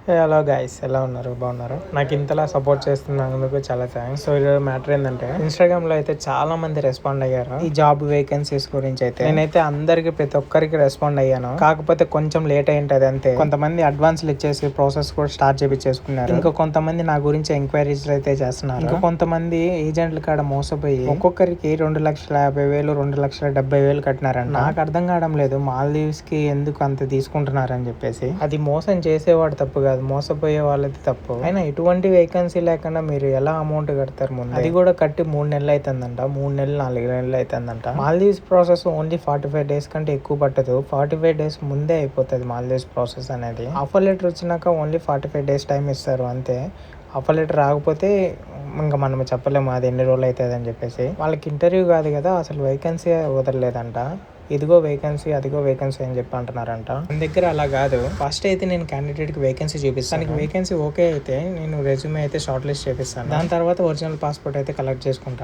Hello guys, ఎలా ఉన్నారు? బాగున్నారు? నాకు ఇంతలా సపోర్ట్ చేస్తున్నందుకు చాలా థ్యాంక్స్. సో ఈరోజు మ్యాటర్ ఏంటంటే, ఇన్స్టాగ్రామ్ లో అయితే చాలా మంది రెస్పాండ్ అయ్యారు ఈ జాబ్ వేకెన్సీస్ గురించి. అయితే నేనైతే అందరికి ప్రతి ఒక్కరికి రెస్పాండ్ అయ్యాను, కాకపోతే కొంచెం లేట్ అయింటది అంతే. కొంతమంది అడ్వాన్స్లు ఇచ్చేసి ప్రాసెస్ కూడా స్టార్ట్ చేపించేసుకున్నారు. ఇంకా కొంతమంది నా గురించి ఎంక్వైరీస్ అయితే చేస్తున్నారు. ఇంకా కొంతమంది ఏజెంట్ల కాడ మోసపోయి ఒక్కొక్కరికి 2,50,000 2,70,000 కట్టినారంట. నాకు అర్థం కావడం లేదు, మాల్దీవ్స్ కి ఎందుకు అంత తీసుకుంటున్నారని చెప్పేసి. అది మోసం చేసేవాడు తప్పు కాదు, మోసపోయే వాళ్ళది తప్పు. అయినా ఎటువంటి వేకెన్సీ లేకుండా మీరు ఎలా అమౌంట్ కడతారు ముందు? అది కూడా కట్టి 3 నెలలు అవుతుందంట, 3 నెలలు 4 నెలలు అవుతుందంట. మాల్దీవ్స్ ప్రాసెస్ ఓన్లీ 45 డేస్ కంటే ఎక్కువ పట్టదు. 45 డేస్ ముందే అయిపోతుంది మాల్దీవ్స్ ప్రాసెస్ అనేది. ఆఫర్ లెటర్ వచ్చినాక ఓన్లీ 45 డేస్ టైం ఇస్తారు అంతే. ఆఫర్ లెటర్ రాకపోతే ఇంకా మనం చెప్పలేము అది ఎన్ని రోజులు అవుతుంది అని చెప్పేసి. వాళ్ళకి ఇంటర్వ్యూ కాదు కదా, అసలు వేకెన్సీ వదలలేదంట. ఇదిగో వేకెన్సీ, అదిగో వేకెన్సీ అని చెప్పి అంటున్నారంట. మన దగ్గర అలా కాదు. ఫస్ట్ అయితే నేను క్యాండిడేట్ కి వేకెన్సీ చూపిస్తాను. వేకెన్సీ ఓకే అయితే నేను రెజ్యూమే అయితే షార్ట్ లిస్ట్ చేపిస్తాను. దాని తర్వాత ఒరిజినల్ పాస్పోర్ట్ అయితే కలెక్ట్ చేసుకుంటాను.